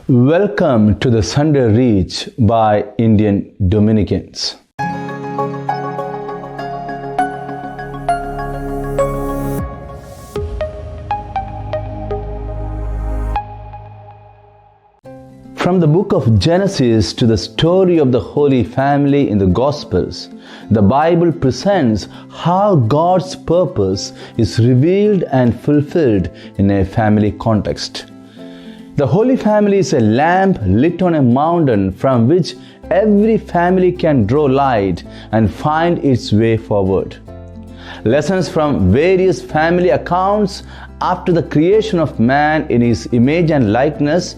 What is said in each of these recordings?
Welcome to the Sunday Reach by Indian Dominicans. From the book of Genesis to the story of the Holy Family in the Gospels, the Bible presents how God's purpose is revealed and fulfilled in a family context. The Holy Family is a lamp lit on a mountain from which every family can draw light and find its way forward. Lessons from various family accounts. After the creation of man in his image and likeness,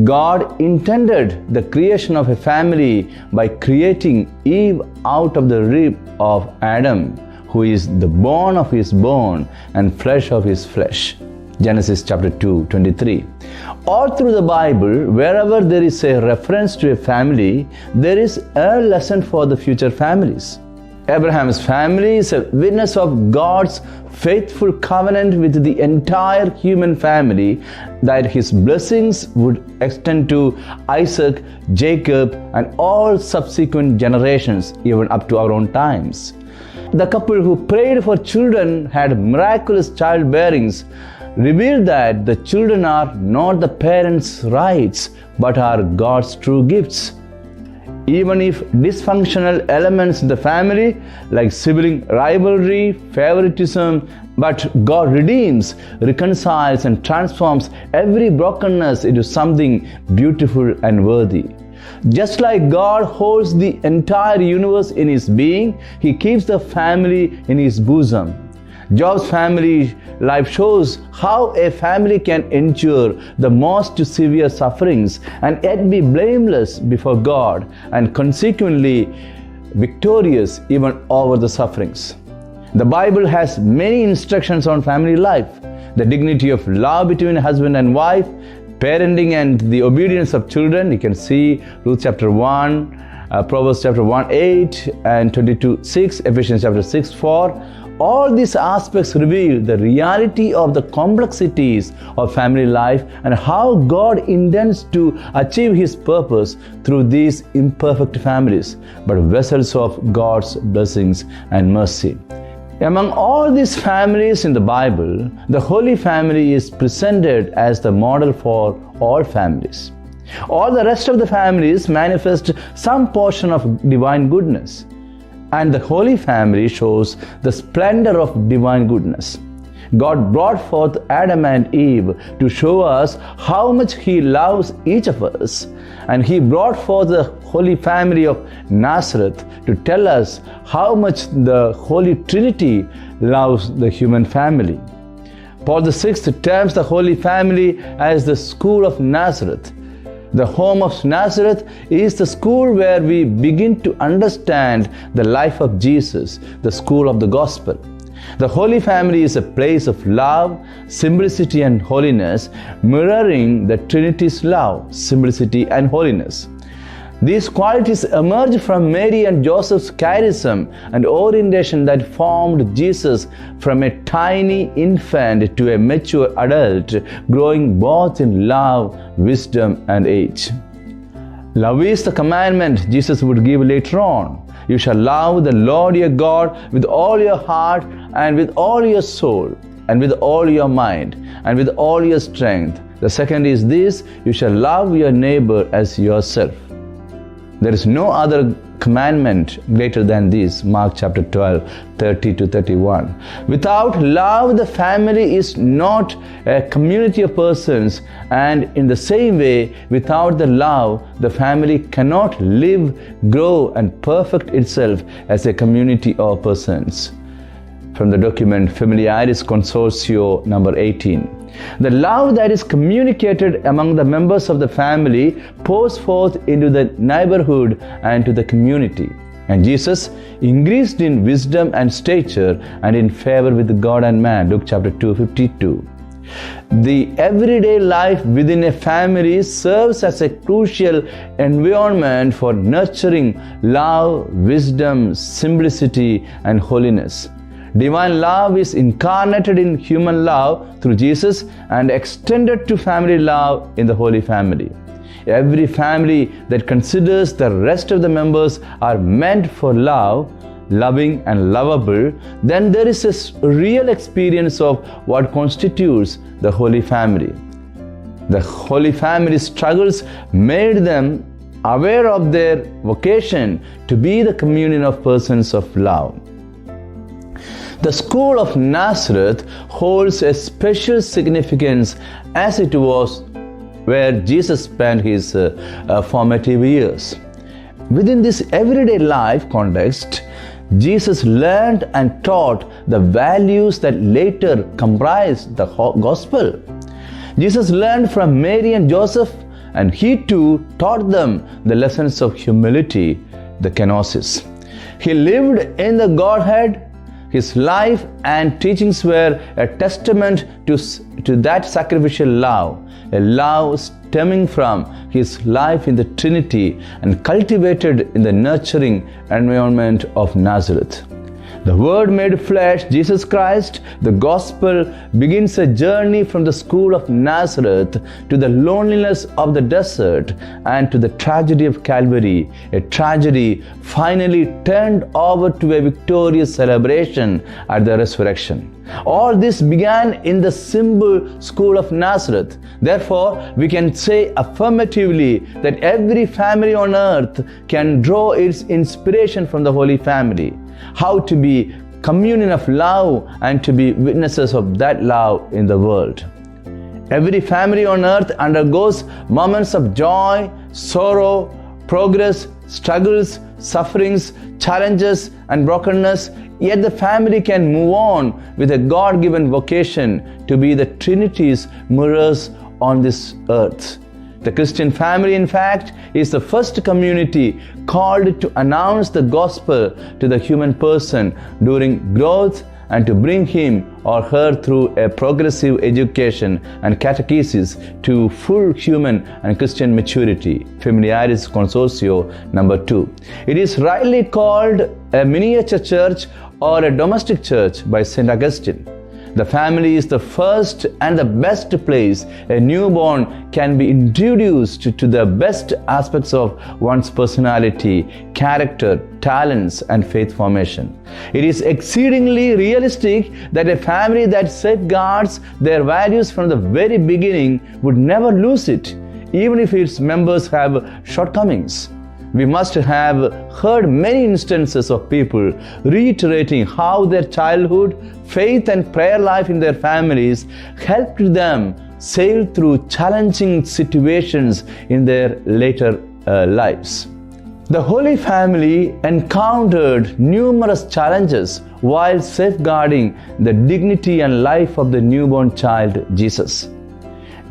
God intended the creation of a family by creating Eve out of the rib of Adam, who is the bone of his bone and flesh of his flesh. Genesis chapter 2:23. All through the Bible, wherever there is a reference to a family, there is a lesson for the future families. Abraham's family is a witness of God's faithful covenant with the entire human family, that his blessings would extend to Isaac, Jacob, and all subsequent generations, even up to our own times. The couple who prayed for children had miraculous childbearings, revealed that the children are not the parents' rights but are God's true gifts. Even if dysfunctional elements in the family like sibling rivalry, favoritism, but God redeems, reconciles, and transforms every brokenness into something beautiful and worthy. Just like God holds the entire universe in his being, he keeps the family in his bosom. Job's family life shows how a family can endure the most severe sufferings and yet be blameless before God and consequently victorious even over the sufferings. The Bible has many instructions on family life, the dignity of love between husband and wife, parenting and the obedience of children. You can see Ruth chapter 1, Proverbs chapter 1:8 and 22:6, Ephesians chapter 6:4. All these aspects reveal the reality of the complexities of family life and how God intends to achieve his purpose through these imperfect families, but vessels of God's blessings and mercy. Among all these families in the Bible, the Holy Family is presented as the model for all families. All the rest of the families manifest some portion of divine goodness, and the Holy Family shows the splendor of divine goodness. God brought forth Adam and Eve to show us how much he loves each of us, and he brought forth the Holy Family of Nazareth to tell us how much the Holy Trinity loves the human family. Paul VI terms the Holy Family as the School of Nazareth. The home of Nazareth is the school where we begin to understand the life of Jesus, the school of the gospel. The Holy Family is a place of love, simplicity, and holiness, mirroring the Trinity's love, simplicity, and holiness. These qualities emerge from Mary and Joseph's charism and orientation that formed Jesus from a tiny infant to a mature adult, growing both in love, wisdom, and age. Love is the commandment Jesus would give later on. You shall love the Lord your God with all your heart and with all your soul and with all your mind and with all your strength. The second is this: you shall love your neighbor as yourself. There is no other commandment greater than this. Mark chapter 12, 30-31. Without love, the family is not a community of persons, and in the same way, without the love, the family cannot live, grow, and perfect itself as a community of persons. From the document Familiaris Consortio number 18. The love that is communicated among the members of the family pours forth into the neighborhood and to the community. And Jesus increased in wisdom and stature and in favor with God and man. Luke chapter 2:52. The everyday life within a family serves as a crucial environment for nurturing love, wisdom, simplicity, and holiness. Divine love is incarnated in human love through Jesus and extended to family love in the Holy Family. Every family that considers the rest of the members are meant for love, loving and lovable, then there is a real experience of what constitutes the Holy Family. The Holy Family struggles made them aware of their vocation to be the communion of persons of love. The School of Nazareth holds a special significance as it was where Jesus spent his formative years. Within this everyday life context, Jesus learned and taught the values that later comprised the gospel. Jesus learned from Mary and Joseph, and he too taught them the lessons of humility, the kenosis. He lived in the Godhead. His life and teachings were a testament to that sacrificial love, a love stemming from his life in the Trinity and cultivated in the nurturing environment of Nazareth. The Word made flesh, Jesus Christ, the Gospel begins a journey from the School of Nazareth to the loneliness of the desert and to the tragedy of Calvary, a tragedy finally turned over to a victorious celebration at the resurrection. All this began in the simple School of Nazareth. Therefore, we can say affirmatively that every family on earth can draw its inspiration from the Holy Family. How to be communion of love and to be witnesses of that love in the world. Every family on earth undergoes moments of joy, sorrow, progress, struggles, sufferings, challenges and brokenness, yet the family can move on with a God-given vocation to be the Trinity's mirrors on this earth. The Christian family, in fact, is the first community called to announce the gospel to the human person during growth and to bring him or her through a progressive education and catechesis to full human and Christian maturity. Familiaris Consortio number 2. It is rightly called a miniature church or a domestic church by St. Augustine. The family is the first and the best place a newborn can be introduced to the best aspects of one's personality, character, talents, and faith formation. It is exceedingly realistic that a family that safeguards their values from the very beginning would never lose it, even if its members have shortcomings. We must have heard many instances of people reiterating how their childhood, faith and prayer life in their families helped them sail through challenging situations in their later lives. The Holy Family encountered numerous challenges while safeguarding the dignity and life of the newborn child Jesus.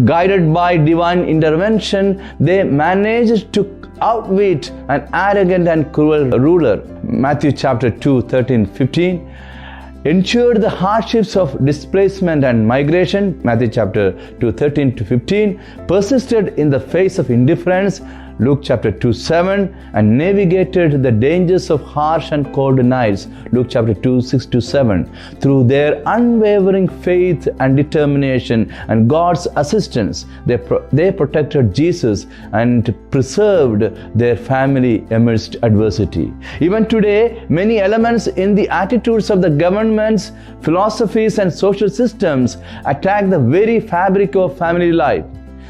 Guided by divine intervention, they managed to outwit an arrogant and cruel ruler. Matthew chapter 2, 13-15. Endured the hardships of displacement and migration. Matthew chapter 2, 13-15. Persisted in the face of indifference. Luke chapter 2, 7. And navigated the dangers of harsh and cold nights. Luke chapter 2, 6-7. Through their unwavering faith and determination and God's assistance, they protected Jesus and preserved their family amidst adversity. Even today, many elements in the attitudes of the governments, philosophies and social systems attack the very fabric of family life.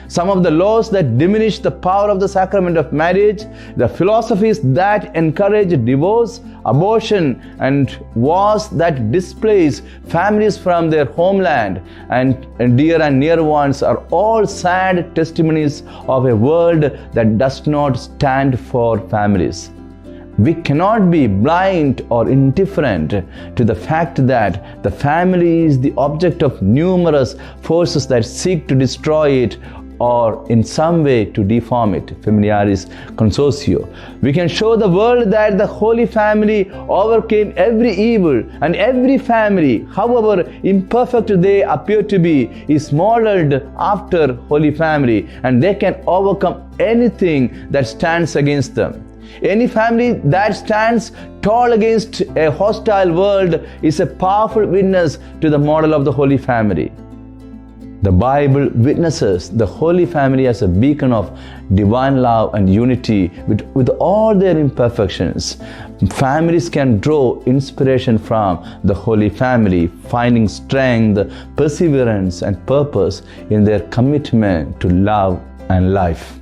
Some of the laws that diminish the power of the sacrament of marriage, the philosophies that encourage divorce, abortion, and wars that displace families from their homeland and dear and near ones are all sad testimonies of a world that does not stand for families. We cannot be blind or indifferent to the fact that the family is the object of numerous forces that seek to destroy it or in some way to deform it. Familiaris Consortio. We can show the world that the Holy Family overcame every evil, and every family, however imperfect they appear to be, is modeled after Holy Family, and they can overcome anything that stands against them. Any family that stands tall against a hostile world is a powerful witness to the model of the Holy Family. The Bible witnesses the Holy Family as a beacon of divine love and unity with all their imperfections. Families can draw inspiration from the Holy Family, finding strength, perseverance, and purpose in their commitment to love and life.